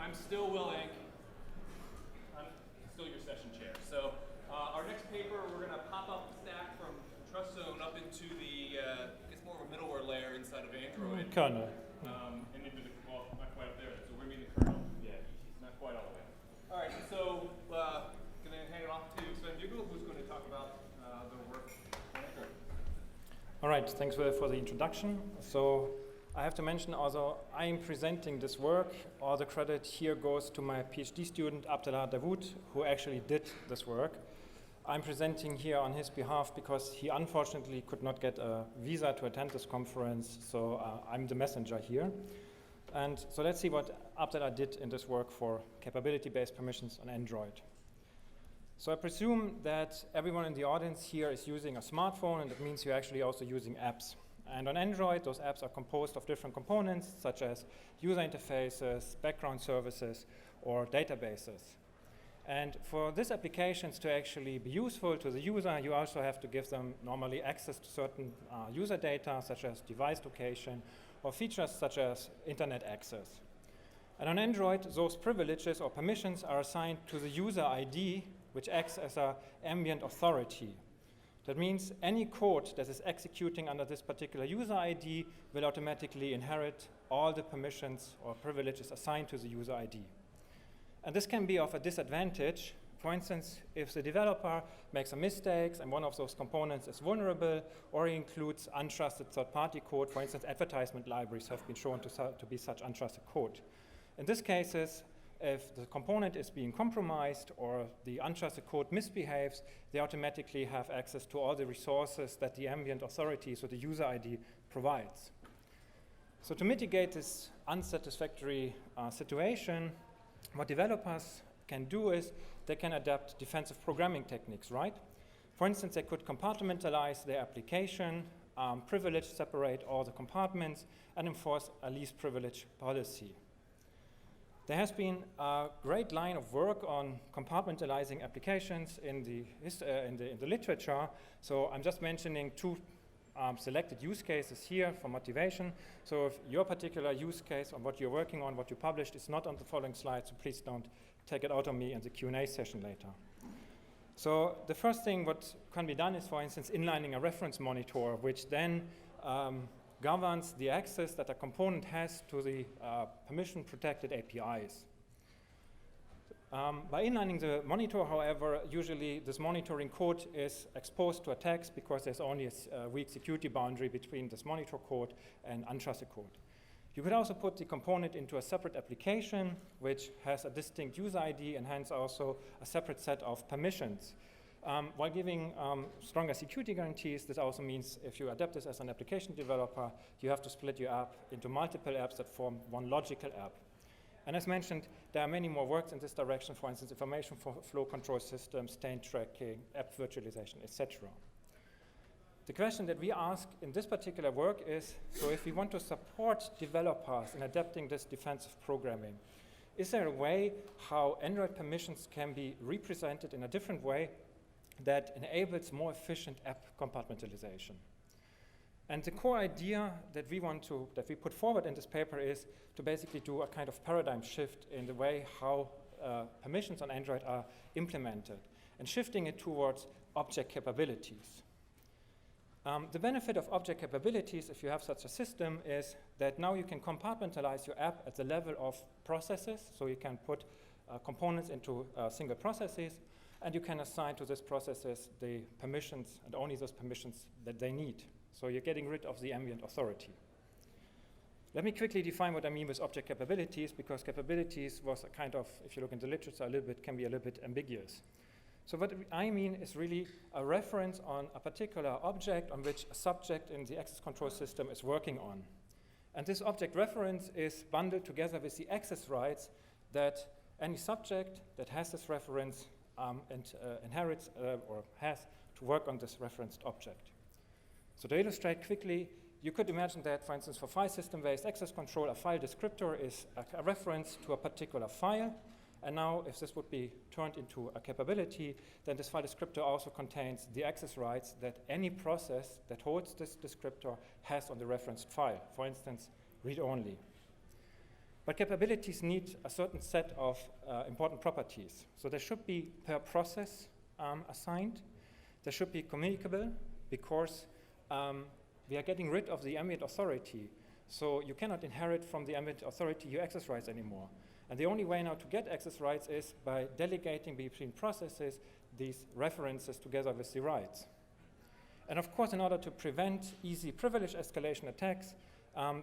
I'm still willing. I'm still your session chair. So our next paper, we're going to pop up the stack from Trust Zone up into the, it's more of a middleware layer inside of Android. Kernel. And into the, well, not quite up there. So we're meeting the kernel. Yeah, not quite all the way. All right, so going to hand it off to Sven Bugel, who's going to talk about the work on Android. All right, thanks for the introduction. So I have to mention, although I am presenting this work, all the credit here goes to my PhD student, Abdellah Dawood, who actually did this work. I'm presenting here on his behalf because he unfortunately could not get a visa to attend this conference, so I'm the messenger here. And so let's see what Abdellah did in this work for capability-based permissions on Android. So I presume that everyone in the audience here is using a smartphone, and that means you're actually also using apps. And on Android, those apps are composed of different components, such as user interfaces, background services, or databases. And for these applications to actually be useful to the user, you also have to give them normally access to certain user data, such as device location, or features such as internet access. And on Android, those privileges or permissions are assigned to the user ID, which acts as an ambient authority. That means any code that is executing under this particular user ID will automatically inherit all the permissions or privileges assigned to the user ID. And this can be of a disadvantage. For instance, if the developer makes a mistake and one of those components is vulnerable, or he includes untrusted third-party code, for instance, advertisement libraries have been shown to be such untrusted code. In these cases, if the component is being compromised or the untrusted code misbehaves, they automatically have access to all the resources that the ambient authority, so the user ID, provides. So to mitigate this unsatisfactory situation, what developers can do is they can adapt defensive programming techniques, right? For instance, they could compartmentalize their application, privilege separate all the compartments, and enforce a least privilege policy. There has been a great line of work on compartmentalizing applications in the literature. So I'm just mentioning two selected use cases here for motivation. So if your particular use case on what you're working on, what you published, is not on the following slide, so please don't take it out on me in the Q&A session later. So the first thing what can be done is, for instance, inlining a reference monitor, which then governs the access that a component has to the permission-protected APIs. By inlining the monitor, however, usually this monitoring code is exposed to attacks because there's only a weak security boundary between this monitor code and untrusted code. You could also put the component into a separate application, which has a distinct user ID and hence also a separate set of permissions. While giving stronger security guarantees, this also means if you adapt this as an application developer, you have to split your app into multiple apps that form one logical app. And as mentioned, there are many more works in this direction, for instance, information flow control systems, state tracking, app virtualization, etc. The question that we ask in this particular work is, so if we want to support developers in adapting this defensive programming, is there a way how Android permissions can be represented in a different way that enables more efficient app compartmentalization? And the core idea that we put forward in this paper is to basically do a kind of paradigm shift in the way how permissions on Android are implemented and shifting it towards object capabilities. The benefit of object capabilities, if you have such a system, is that now you can compartmentalize your app at the level of processes, so you can put components into single processes, and you can assign to these processes the permissions and only those permissions that they need. So you're getting rid of the ambient authority. Let me quickly define what I mean with object capabilities, because capabilities was a kind of, if you look in the literature a little bit, can be a little bit ambiguous. So what I mean is really a reference on a particular object on which a subject in the access control system is working on. And this object reference is bundled together with the access rights that any subject that has this reference inherits or has to work on this referenced object. So to illustrate quickly, you could imagine that, for instance, for file system-based access control, a file descriptor is a reference to a particular file. And now, if this would be turned into a capability, then this file descriptor also contains the access rights that any process that holds this descriptor has on the referenced file. For instance, read-only. But capabilities need a certain set of important properties. So there should be per process assigned. There should be communicable, because we are getting rid of the ambient authority. So you cannot inherit from the ambient authority your access rights anymore. And the only way now to get access rights is by delegating between processes these references together with the rights. And of course, in order to prevent easy privilege escalation attacks,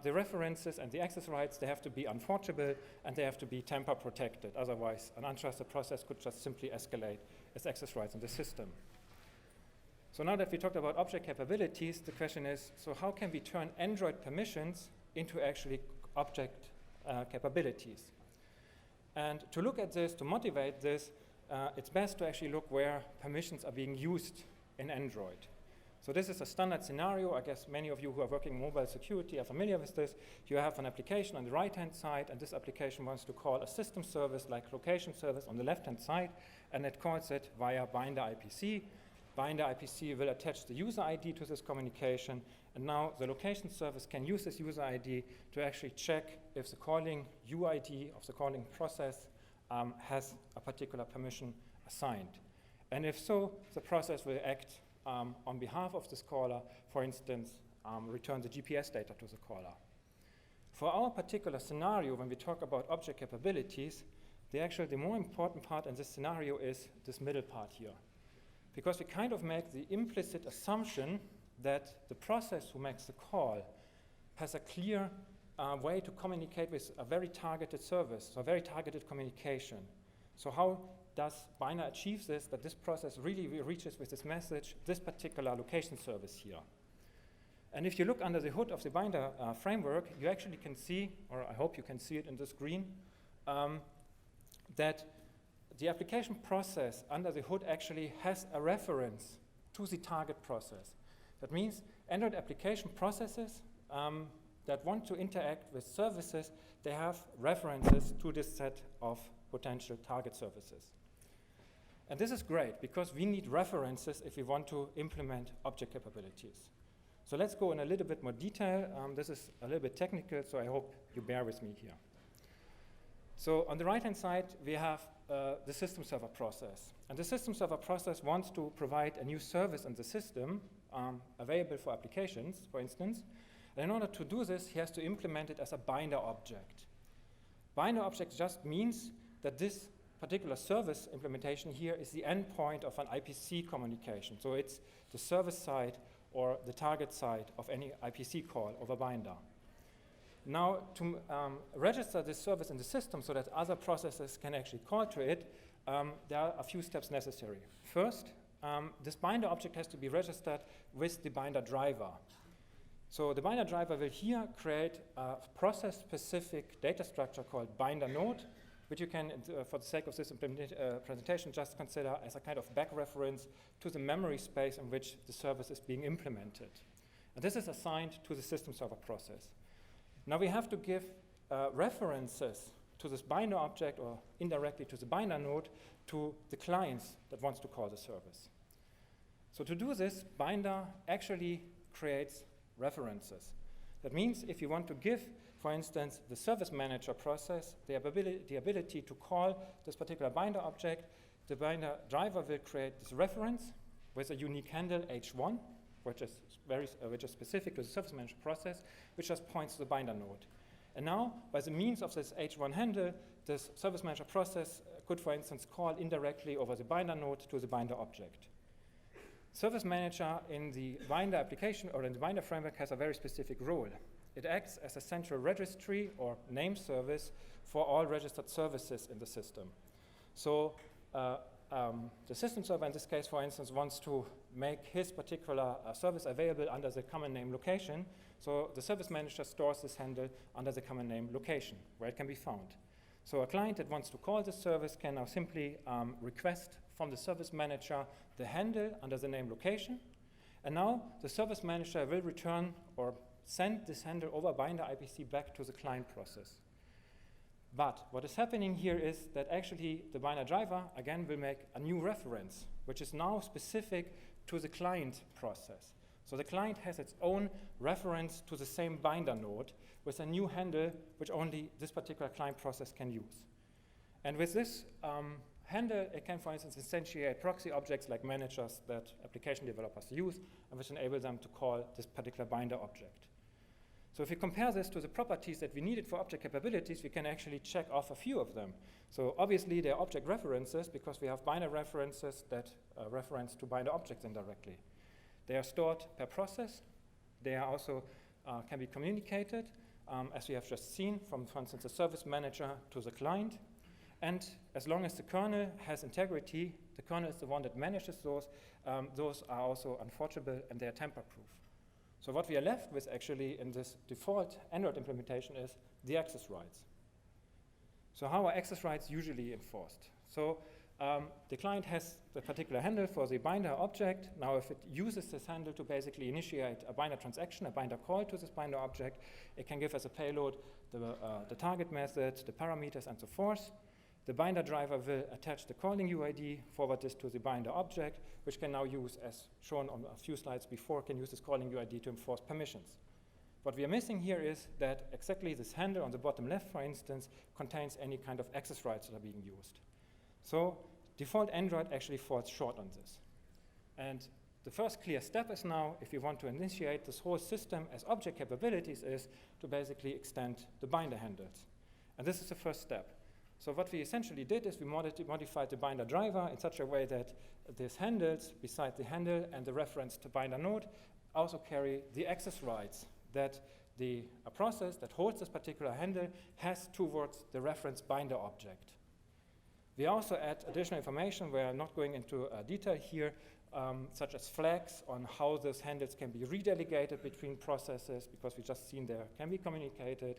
the references and the access rights, they have to be unforgeable and they have to be tamper protected. Otherwise, an untrusted process could just simply escalate its access rights in the system. So now that we talked about object capabilities, the question is, so how can we turn Android permissions into actually object capabilities? And to look at this, to motivate this, it's best to actually look where permissions are being used in Android. So this is a standard scenario. I guess many of you who are working in mobile security are familiar with this. You have an application on the right-hand side, and this application wants to call a system service like location service on the left-hand side, and it calls it via Binder IPC. Binder IPC will attach the user ID to this communication, and now the location service can use this user ID to actually check if the calling UID of the calling process has a particular permission assigned. And if so, the process will act on behalf of this caller, for instance, return the GPS data to the caller. For our particular scenario, when we talk about object capabilities, the more important part in this scenario is this middle part here. Because we kind of make the implicit assumption that the process who makes the call has a clear way to communicate with a very targeted service, so a very targeted communication. So how does Binder achieve this, that this process really reaches with this message, this particular location service here? And if you look under the hood of the Binder framework, you actually can see, or I hope you can see it in the screen, that the application process under the hood actually has a reference to the target process. That means Android application processes that want to interact with services, they have references to this set of potential target services. And this is great because we need references if we want to implement object capabilities. So let's go in a little bit more detail. This is a little bit technical, so I hope you bear with me here. So on the right-hand side, we have the system server process. And the system server process wants to provide a new service in the system available for applications, for instance. And in order to do this, he has to implement it as a Binder object. Binder object just means that this particular service implementation here is the endpoint of an IPC communication. So it's the service side or the target side of any IPC call over Binder. Now, to register this service in the system so that other processes can actually call to it, there are a few steps necessary. First, this Binder object has to be registered with the Binder driver. So the Binder driver will here create a process-specific data structure called Binder node, which you can, for the sake of this presentation, just consider as a kind of back reference to the memory space in which the service is being implemented. And this is assigned to the system server process. Now we have to give references to this Binder object or indirectly to the Binder node to the clients that wants to call the service. So to do this, Binder actually creates references. That means if you want to give, for instance, the service manager process the ability to call this particular Binder object, the Binder driver will create this reference with a unique handle H1, which is specific to the service manager process, which just points to the Binder node. And now, by the means of this H1 handle, this service manager process could, for instance, call indirectly over the Binder node to the Binder object. Service manager in the Binder application or in the Binder framework has a very specific role. It acts as a central registry or name service for all registered services in the system. So the system server in this case, for instance, wants to make his particular service available under the common name location. So the service manager stores this handle under the common name location, where it can be found. So a client that wants to call this service can now simply request from the service manager the handle under the name location. And now the service manager will return or send this handle over Binder IPC back to the client process. But what is happening here is that actually the Binder driver, again, will make a new reference, which is now specific to the client process. So the client has its own reference to the same binder node with a new handle which only this particular client process can use. And with this handle, it can, for instance, instantiate proxy objects like managers that application developers use and which enable them to call this particular binder object. So if we compare this to the properties that we needed for object capabilities, we can actually check off a few of them. So obviously, they're object references because we have binder references that reference to binder objects indirectly. They are stored per process. They are also can be communicated, as we have just seen, from, for instance, the service manager to the client. And as long as the kernel has integrity, the kernel is the one that manages those are also unforgeable and they are tamper-proof. So what we are left with actually in this default Android implementation is the access rights. So how are access rights usually enforced? So the client has the particular handle for the binder object. Now if it uses this handle to basically initiate a binder transaction, a binder call to this binder object, it can give as a payload the target method, the parameters, and so forth. The binder driver will attach the calling UID, forward this to the binder object, which can now use, as shown on a few slides before, can use this calling UID to enforce permissions. What we are missing here is that exactly this handle on the bottom left, for instance, contains any kind of access rights that are being used. So default Android actually falls short on this. And the first clear step is now, if you want to initiate this whole system as object capabilities, is to basically extend the binder handles. And this is the first step. So what we essentially did is we modified the binder driver in such a way that these handles, beside the handle and the reference to binder node, also carry the access rights that the process that holds this particular handle has towards the reference binder object. We also add additional information. We are not going into detail here, such as flags on how those handles can be redelegated between processes, because we just seen there can be communicated,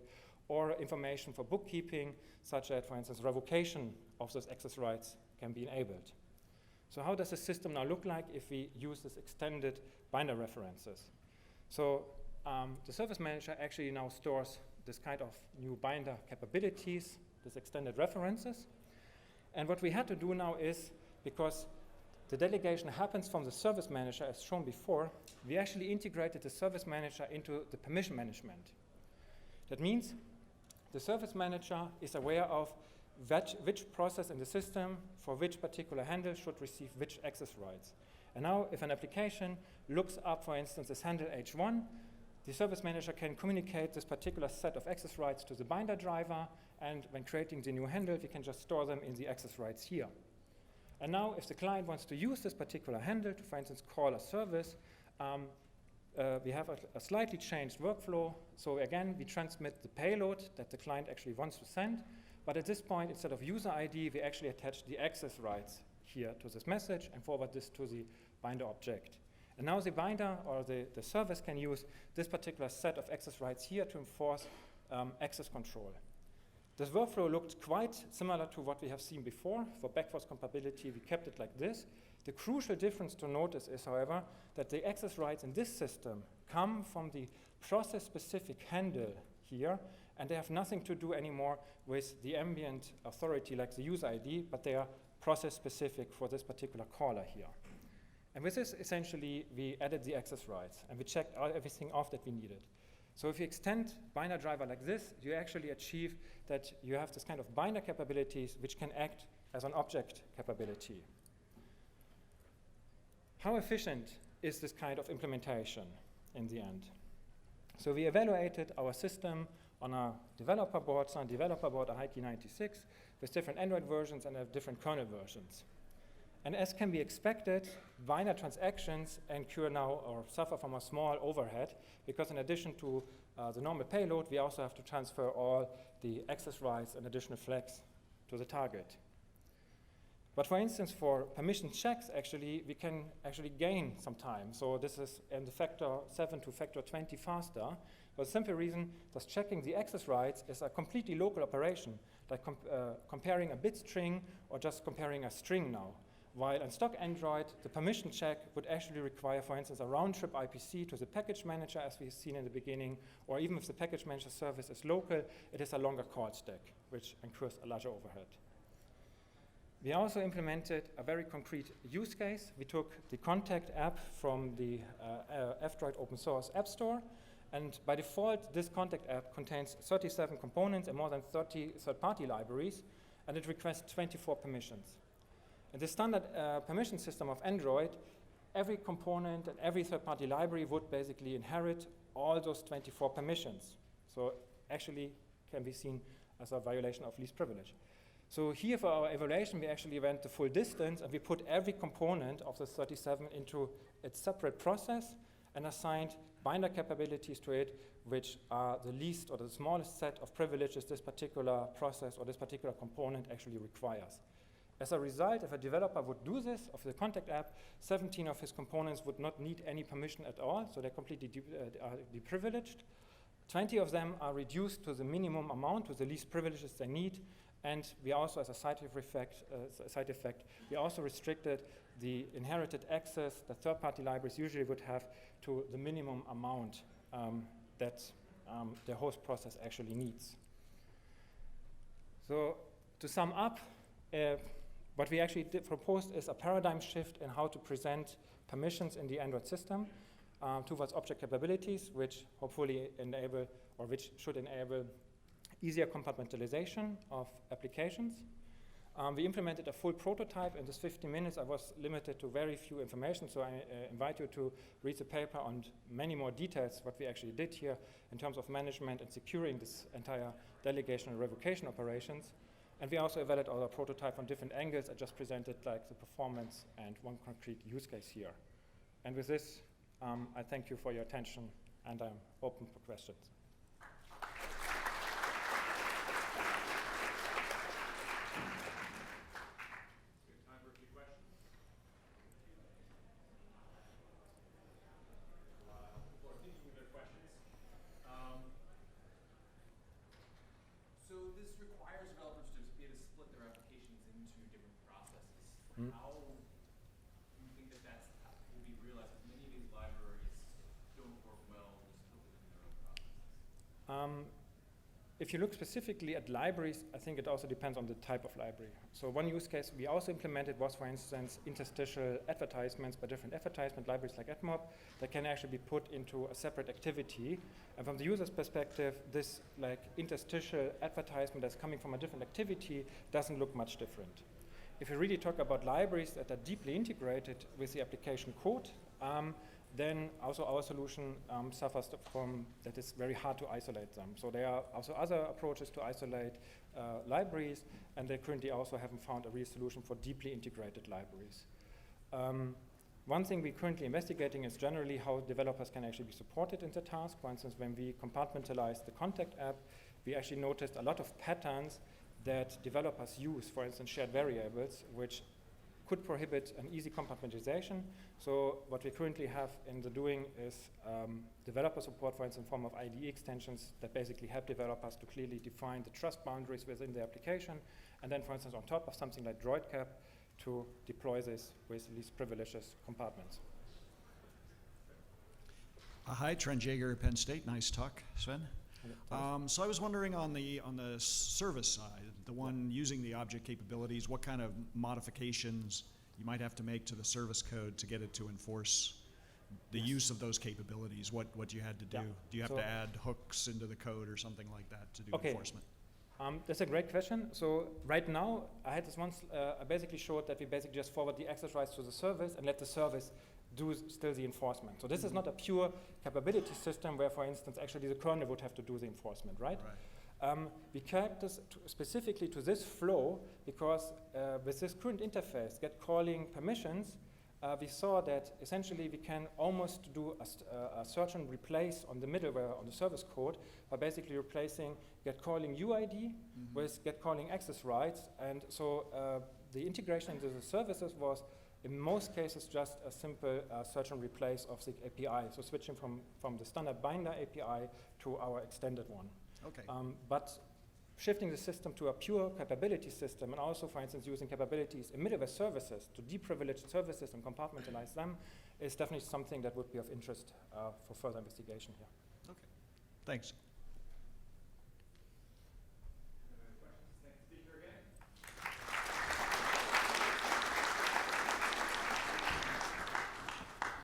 or information for bookkeeping, such as, for instance, revocation of those access rights can be enabled. So how does the system now look like if we use this extended binder references? So the service manager actually now stores this kind of new binder capabilities, this extended references. And what we had to do now is, because the delegation happens from the service manager, as shown before, we actually integrated the service manager into the permission management. That means the service manager is aware of which process in the system for which particular handle should receive which access rights. And now if an application looks up, for instance, this handle H1, the service manager can communicate this particular set of access rights to the binder driver, and when creating the new handle, we can just store them in the access rights here. And now if the client wants to use this particular handle to, for instance, call a service, we have a slightly changed workflow. So again, we transmit the payload that the client actually wants to send. But at this point, instead of user ID, we actually attach the access rights here to this message and forward this to the binder object. And now the binder or the service can use this particular set of access rights here to enforce access control. This workflow looked quite similar to what we have seen before. For backwards compatibility, we kept it like this. The crucial difference to notice is, however, that the access rights in this system come from the process-specific handle here, and they have nothing to do anymore with the ambient authority like the user ID, but they are process-specific for this particular caller here. And with this, essentially, we added the access rights, and we checked everything off that we needed. So if you extend binder driver like this, you actually achieve that you have this kind of binder capabilities which can act as an object capability. How efficient is this kind of implementation in the end? So we evaluated our system on a developer board, a Hikey 96, with different Android versions and different kernel versions. And as can be expected, binder transactions incur now or suffer from a small overhead, because in addition to the normal payload, we also have to transfer all the access rights and additional flags to the target. But for instance, for permission checks, actually, we can actually gain some time. So this is in the factor 7 to factor 20 faster. For the simple reason that checking the access rights is a completely local operation, like comparing a bit string or just comparing a string now. While on stock Android, the permission check would actually require, for instance, a round-trip IPC to the package manager, as we've seen in the beginning, or even if the package manager service is local, it is a longer call stack, which incurs a larger overhead. We also implemented a very concrete use case. We took the contact app from the F-Droid open source app store, and by default, this contact app contains 37 components and more than 30 third-party libraries, and it requests 24 permissions. In the standard permission system of Android, every component and every third-party library would basically inherit all those 24 permissions. So actually can be seen as a violation of least privilege. So here for our evaluation, we actually went the full distance and we put every component of the 37 into its separate process and assigned binder capabilities to it, which are the least or the smallest set of privileges this particular process or this particular component actually requires. As a result, if a developer would do this of the contact app, 17 of his components would not need any permission at all, so they're completely deprivileged. 20 of them are reduced to the minimum amount, to the least privileges they need, and we also, as a side effect, we also restricted the inherited access that third-party libraries usually would have to the minimum amount that the host process actually needs. So to sum up, what we actually proposed is a paradigm shift in how to present permissions in the Android system towards object capabilities, which hopefully enable, or which should enable easier compartmentalization of applications. We implemented a full prototype. In this 15 minutes, I was limited to very few information, so I invite you to read the paper on many more details, what we actually did here in terms of management and securing this entire delegation and revocation operations. And we also evaluated our prototype from different angles. I just presented like the performance and one concrete use case here. And with this, I thank you for your attention, and I'm open for questions. So this requires developers to be able to split their applications into different processes. How do you think that will be realized? Many of these libraries don't work well to split within their own processes. If you look specifically at libraries, I think it also depends on the type of library. So one use case we also implemented was, for instance, interstitial advertisements by different advertisement libraries like AdMob that can actually be put into a separate activity. And from the user's perspective, this like interstitial advertisement that's coming from a different activity doesn't look much different. If you really talk about libraries that are deeply integrated with the application code, then also our solution suffers from that it's very hard to isolate them. So there are also other approaches to isolate libraries, and they currently also haven't found a real solution for deeply integrated libraries. One thing we're currently investigating is generally how developers can actually be supported in the task. For instance, when we compartmentalized the contact app, we actually noticed a lot of patterns that developers use, for instance, shared variables, which could prohibit an easy compartmentalization. So what we currently have in the doing is developer support, for instance, in form of IDE extensions that basically help developers to clearly define the trust boundaries within the application. And then, for instance, on top of something like DroidCap, to deploy this with least privileges compartments. Hi, Trent Jaeger at Penn State. Nice talk, Sven. So I was wondering on the service side, the one using the object capabilities, what kind of modifications you might have to make to the service code to get it to enforce the use of those capabilities, what you had to do. Yeah. Do you have to add hooks into the code or something like that to do enforcement? That's a great question. So right now, I had this once, I basically showed that we basically just forward the access rights to the service and let the service do still the enforcement. So this is not a pure capability system where, for instance, actually the kernel would have to do the enforcement, right? We kept this specifically to this flow because with this current interface, get calling permissions, we saw that essentially we can almost do a search and replace on the middleware on the service code by basically replacing get calling UID with get calling access rights. And so the integration into the services was in most cases just a simple search and replace of the API. So switching from the standard Binder API to our extended one. Okay. But shifting the system to a pure capability system and also, for instance, using capabilities in middleware services to deprivilege services and compartmentalize them is definitely something that would be of interest for further investigation here. Okay, thanks.